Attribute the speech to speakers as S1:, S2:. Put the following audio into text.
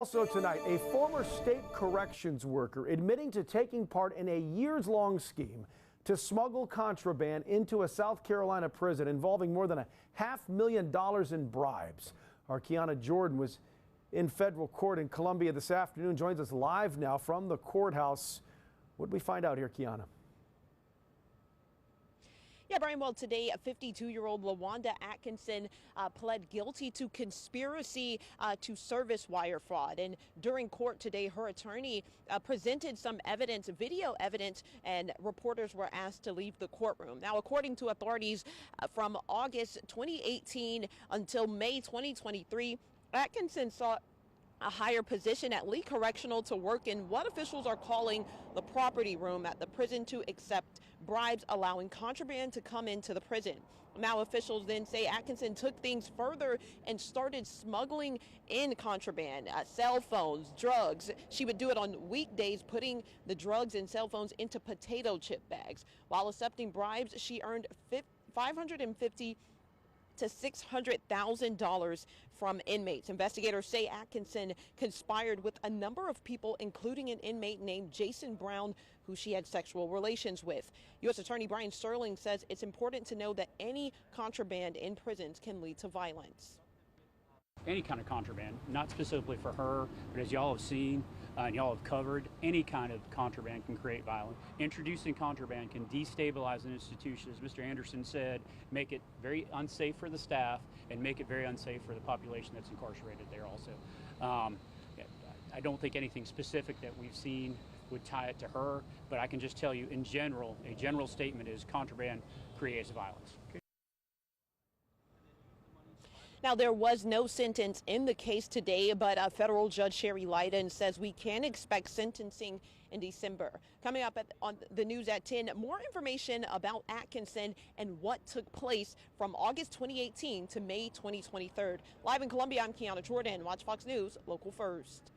S1: Also tonight, a former state corrections worker admitting to taking part in a years-long scheme to smuggle contraband into a South Carolina prison involving more than $500,000 in bribes. Our Kiana Jordan was in federal court in Columbia this afternoon, joins us live now from the courthouse. What did we find out here, Kiana?
S2: Yeah, Brian, well, today, a 52-year-old LaWanda Atkinson pled guilty to conspiracy to service wire fraud. And during court today, her attorney presented some evidence, video evidence, and reporters were asked to leave the courtroom. Now, according to authorities, from August 2018 until May 2023, Atkinson sought a higher position at Lee Correctional to work in what officials are calling the property room at the prison to accept bribes, allowing contraband to come into the prison. Now, officials then say Atkinson took things further and started smuggling in contraband, cell phones, drugs. She would do it on weekdays, putting the drugs and cell phones into potato chip bags. While accepting bribes, she earned $550,000 to $600,000 from inmates. Investigators say Atkinson conspired with a number of people, including an inmate named Jason Brown, who she had sexual relations with. U.S. Attorney Brian Sterling says it's important to know that any contraband in prisons can lead to violence.
S3: Any kind of contraband, not specifically for her, but as y'all have seen and y'all have covered, any kind of contraband can create violence. Introducing contraband can destabilize an institution, as Mr. Anderson said, make it very unsafe for the staff and make it very unsafe for the population that's incarcerated there also. I don't think anything specific that we've seen would tie it to her, but I can just tell you in general, a general statement is contraband creates violence.
S2: Now, there was no sentence in the case today, but federal judge Sherry Lydon says we can expect sentencing in December. Coming up on the news at 10, more information about Atkinson and what took place from August 2018 to May 2023. Live in Columbia, I'm Kiana Jordan. Watch Fox News, local first.